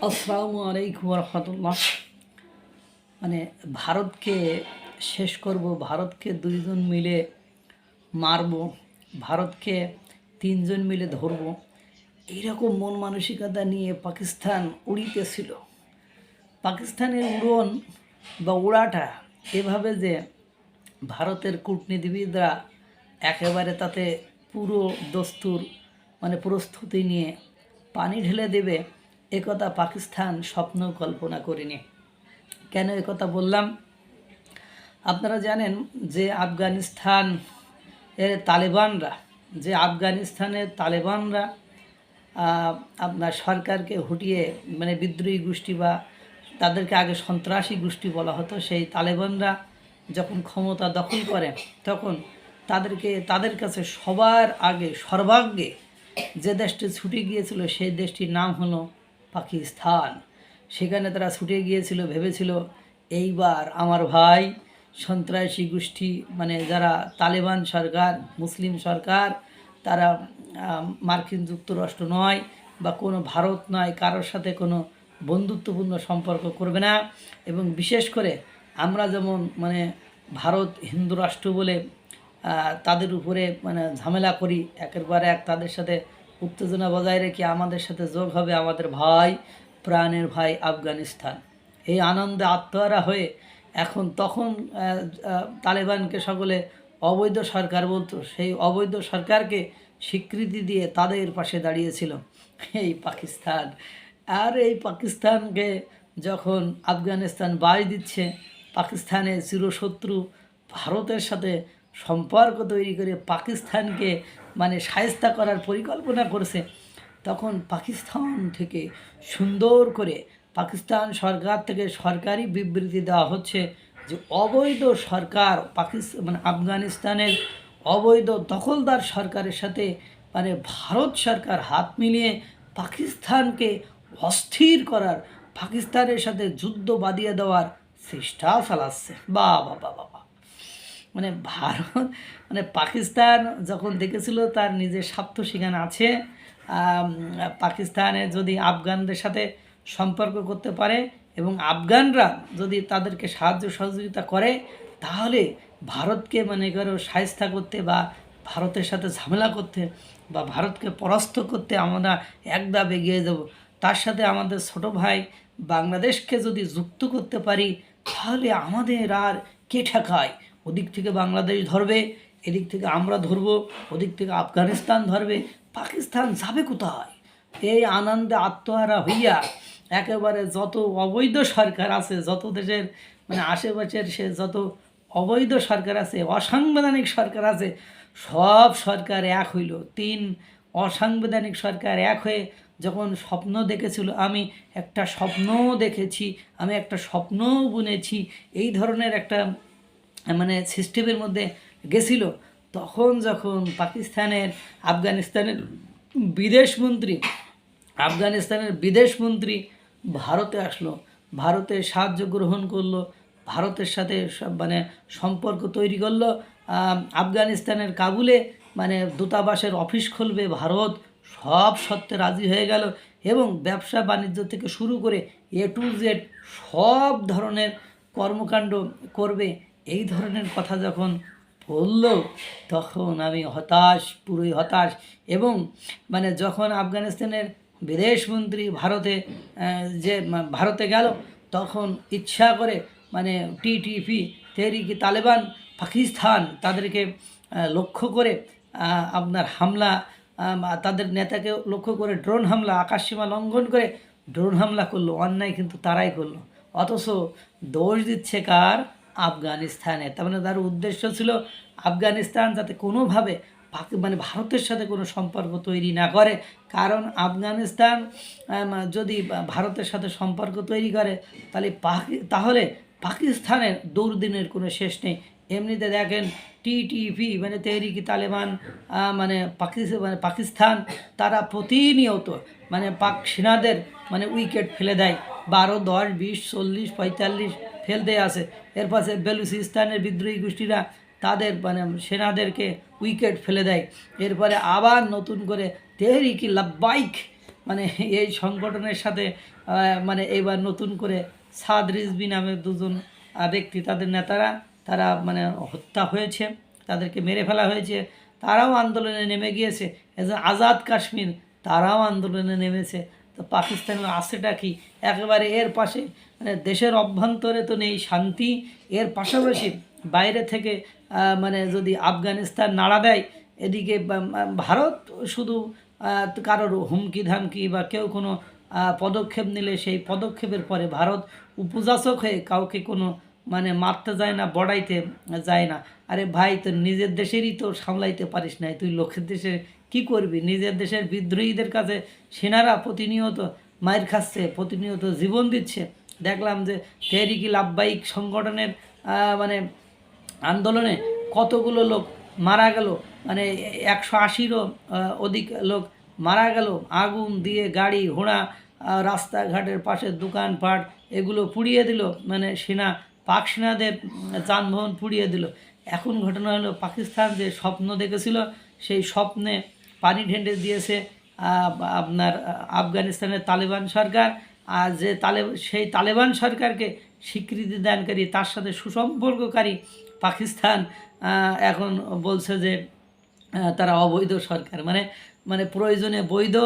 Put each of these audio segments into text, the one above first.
আসসালামু আলাইকুম রহমতুল্লাহ। মানে ভারতকে শেষ করব, ভারতকে দুইজন মিলে মারব, ভারতকে তিনজন মিলে ধরব, এইরকম মন মানসিকতা নিয়ে পাকিস্তান উড়িতেছিল। পাকিস্তানের উড়ন বা উড়াটা এভাবে যে ভারতের কূটনীতিবিদরা একেবারে তাতে পুরো দস্তুর প্রস্তুতি নিয়ে পানি ঢেলে দেবে, একথা পাকিস্তান স্বপ্ন কল্পনা করেনি। কেন একথা বললাম? আপনারা জানেন যে আফগানিস্তানের তালেবানরা আপনার সরকারকে হটিয়ে বিদ্রোহী গোষ্ঠী বা তাদেরকে আগে সন্ত্রাসী গোষ্ঠী বলা হতো, সেই তালেবানরা যখন ক্ষমতা দখল করে তখন তাদের কাছে সবার আগে সর্বাগ্যে যে দেশটি ছুটে গিয়েছিল সেই দেশটির নাম হলো পাকিস্তান। সেখানে তারা ছুটে গিয়েছিল, ভেবেছিল এইবার আমার ভাই সন্ত্রাসী গোষ্ঠী যারা তালেবান সরকার, মুসলিম সরকার, তারা মার্কিন যুক্তরাষ্ট্র নয় বা কোনো ভারত নয়, কারোর সাথে কোনো বন্ধুত্বপূর্ণ সম্পর্ক করবে না। এবং বিশেষ করে আমরা যেমন ভারত হিন্দু রাষ্ট্র বলে তাদের উপরে ঝামেলা করি, একের পর এক তাদের সাথে উত্তেজনা বজায় রেখে আমাদের সাথে যোগ হবে আমাদের ভাই, প্রাণের ভাই আফগানিস্তান। এই আনন্দে আত্মহারা হয়ে তখন তালেবানকে সকলে অবৈধ সরকার বলতো, সেই অবৈধ সরকারকে স্বীকৃতি দিয়ে তাদের পাশে দাঁড়িয়েছিল এই পাকিস্তান। আর এই পাকিস্তানকে যখন আফগানিস্তান বাজ দিচ্ছে, পাকিস্তানের চিরশত্রু ভারতের সাথে সম্পর্ক তৈরি করে পাকিস্তানকে শায়েস্তা করার পরিকল্পনা করছে, তখন পাকিস্তান থেকে সুন্দর করে পাকিস্তান সরকার থেকে সরকারি বিবৃতি দেওয়া হচ্ছে যে অবৈধ সরকার আফগানিস্তানের অবৈধ দখলদার সরকারের সাথে ভারত সরকার হাত মিলিয়ে পাকিস্তানকে অস্থির করার, পাকিস্তানের সাথে যুদ্ধ বাঁধিয়ে দেওয়ার চেষ্টা চালাচ্ছে। বাবা বাবা বাবা, ভারত পাকিস্তান যখন দেখেছিল তার নিজের স্বার্থ সেখানে আছে, পাকিস্তানে যদি আফগানদের সাথে সম্পর্ক করতে পারে এবং আফগানরা যদি তাদেরকে সাহায্য সহযোগিতা করে, তাহলে ভারতকে শায়েস্তা করতে বা ভারতের সাথে ঝামেলা করতে বা ভারতকে পরাস্ত করতে আমরা একদম এগিয়ে যাব। তার সাথে আমাদের ছোট ভাই বাংলাদেশকে যদি যুক্ত করতে পারি, তাহলে আমাদের আর কে ঠেকায়? ওদিক থেকে বাংলাদেশ ধরবে, এদিক থেকে আমরা ধরবো, ওদিক থেকে আফগানিস্তান ধরবে, পাকিস্তান যাবে কোথায়? এই আনন্দে আত্মহারা হইয়া একেবারে যত অবৈধ সরকার আছে, যত দেশের আশেপাশের সে যত অবৈধ সরকার আছে, অসাংবিধানিক সরকার আছে, সব সরকার এক হইল। 3 অসাংবিধানিক সরকার এক হয়ে যখন স্বপ্ন দেখেছিল, আমি একটা স্বপ্ন দেখেছি, আমি একটা স্বপ্ন বুনেছি, এই ধরনের একটা সিস্টেমের মধ্যে গেছিল, তখন যখন আফগানিস্তানের বিদেশমন্ত্রী ভারতে আসলো, ভারতে সাহায্য গ্রহণ করলো, ভারতের সাথে সম্পর্ক তৈরি করলো, আফগানিস্তানের কাবুলে দূতাবাসের অফিস খুলবে ভারত, সব সত্ত্বে রাজি হয়ে গেল এবং ব্যবসা বাণিজ্য থেকে শুরু করে A to Z সব ধরনের কর্মকাণ্ড করবে। এই ধরনের কথা যখন বলল, তখন আমি পুরোই হতাশ। এবং যখন আফগানিস্তানের বিদেশমন্ত্রী ভারতে গেল, তখন ইচ্ছা করে TTP তেহরিকে তালেবান পাকিস্তান তাদেরকে লক্ষ্য করে আপনার হামলা, তাদের নেতাকে লক্ষ্য করে ড্রোন হামলা, আকাশসীমা লঙ্ঘন করে ড্রোন হামলা করলো। অন্যায় কিন্তু তারাই করলো, অথচ দোষ দিচ্ছে কার? আফগানিস্তানে। তার তার উদ্দেশ্য ছিল আফগানিস্তান যাতে কোনোভাবে ভারতের সাথে কোনো সম্পর্ক তৈরি না করে, কারণ আফগানিস্তান যদি ভারতের সাথে সম্পর্ক তৈরি করে তাহলে পাকিস্তানের দুর্দিনের কোনো শেষ নেই। এমনিতে দেখেন TTP তেহরিকি তালেবান পাকিস্তান, তারা প্রতিনিয়ত পাক সেনাদের উইকেট ফেলে দেয়, 12, 10, 20, 40, 45 ফেলতে আসে। এর পাশে বেলুচিস্তানের বিদ্রোহী গোষ্ঠীরা তাদের সেনাদেরকে উইকেট ফেলে দেয়। এরপরে আবার নতুন করে তেহরিকি লাব্বাইক মানে এই সংগঠনের সাথে মানে এবার নতুন করে সাদ রিজভী নামে দুজন ব্যক্তি, তাদের নেতারা, তারা মানে হত্যা হয়েছে, তাদেরকে মেরে ফেলা হয়েছে। তারাও আন্দোলনে নেমে গিয়েছে। এজন আজাদ কাশ্মীর, তারাও আন্দোলনে নেমেছে। তো পাকিস্তানের আছেটা কি? একেবারে এর পাশে মানে দেশের অভ্যন্তরে তো নেই শান্তি, এর পাশাপাশি বাইরে থেকে মানে যদি আফগানিস্তান নাড়া দেয়, এদিকে ভারত শুধু কারোর হুমকি ধামকি বা কেউ কোনো পদক্ষেপ নিলে সেই পদক্ষেপের পরে ভারত উপযাচক হয়ে কাউকে কোনো মানে মারতে যায় না, বড়াইতে যায় না। আরে ভাই, তোর নিজের দেশেরই তো সামলাইতে পারিস নাই, তুই লোকের দেশে কি করবি? নিজের দেশের বিদ্রোহীদের কাছে সেনারা প্রতিনিয়ত মায়ের খাচ্ছে, প্রতিনিয়ত জীবন দিচ্ছে। দেখলাম যে তেহরিকি লাভবাহিক সংগঠনের মানে আন্দোলনে কতগুলো লোক মারা গেল, মানে 180-রও অধিক লোক মারা গেল। আগুন দিয়ে গাড়ি ঘোড়া, রাস্তাঘাটের পাশে দোকানপাট এগুলো পুড়িয়ে দিল, মানে সেনা, পাক সেনাদের যানবাহন পুড়িয়ে দিল। এখন ঘটনা হলো পাকিস্তান যে স্বপ্ন দেখেছিল, সেই স্বপ্নে পানি ঢেলে দিয়েছে আপনার আফগানিস্তানের তালেবান সরকার। আর যে সেই তালেবান সরকারকে স্বীকৃতি দানকারী, তার সাথে সুসম্পর্ককারী পাকিস্তান এখন বলছে যে তারা অবৈধ সরকার, মানে মানে প্রয়োজনে বৈধ,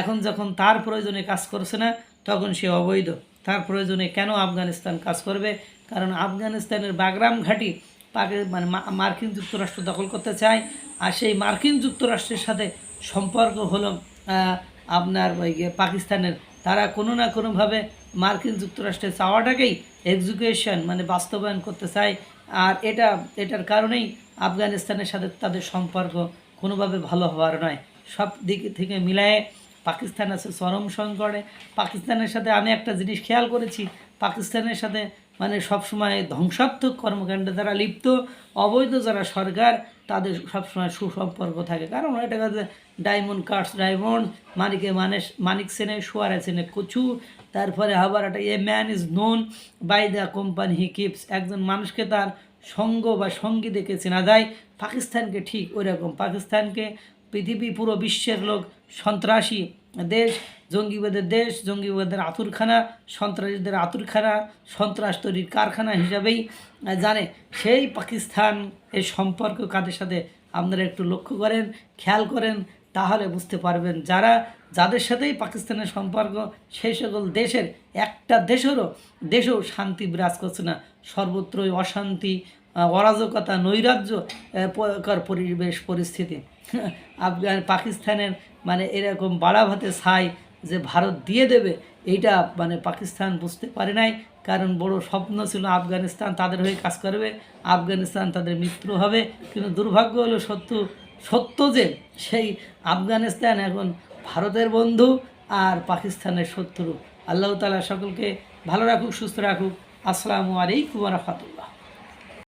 এখন যখন তার প্রয়োজনে কাজ করছে না তখন সে অবৈধ। তার প্রয়োজনে কেন আফগানিস্তান কাজ করবে? কারণ আফগানিস্তানের বাগরাম ঘাঁটি মানে মার্কিন যুক্তরাষ্ট্র দখল করতে চায়। আর সেই মার্কিন যুক্তরাষ্ট্রের সাথে সম্পর্ক হলো আপনার ওই পাকিস্তানের। তারা কোনো না কোনোভাবে মার্কিন যুক্তরাষ্ট্রের চাওয়াটাকেই এক্সিকিউশন মানে বাস্তবায়ন করতে চায়। আর এটার কারণেই আফগানিস্তানের সাথে তাদের সম্পর্ক কোনোভাবে ভালো হওয়ার নয়। সব দিক থেকে মিলায়ে পাকিস্তান আছে চরম সংকটে। পাকিস্তানের সাথে আমি একটা জিনিস খেয়াল করেছি, পাকিস্তানের সাথে মানে সবসময় ধ্বংসাত্মক কর্মকাণ্ডে যারা লিপ্ত, অবৈধ যারা সরকার, তাদের সবসময় সুসম্পর্ক থাকে। কারণ এটা কাছে ডায়মন্ড কাটস ডায়মন্ড, মানিক সেনে সোয়ারে সেনে কচু। তারপরে আবার একটা a man is known by the company he keeps, একজন মানুষকে তার সঙ্গ বা সঙ্গী দেখে চেনা যায়। পাকিস্তানকে ঠিক ওই রকম। পাকিস্তানকে পৃথিবী পুরো বিশ্বের লোক সন্ত্রাসী দেশ, জঙ্গিবাদের দেশ, জঙ্গিবাদের আতুরখানা, সন্ত্রাসীদের আতুরখানা, সন্ত্রাস তৈরির কারখানা হিসাবেই জানে। সেই পাকিস্তান এই সম্পর্ক কাদের সাথে আপনারা একটু লক্ষ্য করেন, খেয়াল করেন, তাহলে বুঝতে পারবেন যাদের সাথেই পাকিস্তানের সম্পর্ক, সেই সকল দেশের একটা দেশেও শান্তি বিরাজ করছে না, সর্বত্রই অশান্তি, অরাজকতা, নৈরাজ্য পরিবেশ পরিস্থিতি। পাকিস্তানের মানে এরকম বাড়া ভাতে ছাই যে ভারত দিয়ে দেবে, এইটা মানে পাকিস্তান বুঝতে পারে নাই। কারণ বড় স্বপ্ন ছিল আফগানিস্তান তাদের হয়ে কাজ করবে, আফগানিস্তান তাদের মিত্র হবে। কিন্তু দুর্ভাগ্য হলো সত্য যে সেই আফগানিস্তান এখন ভারতের বন্ধু আর পাকিস্তানের শত্রু। আল্লাহ তাআলা সকলকে ভালো রাখুক, সুস্থ রাখুক। আসসালামু আলাইকুম ওয়া রাহমাতুল্লাহ।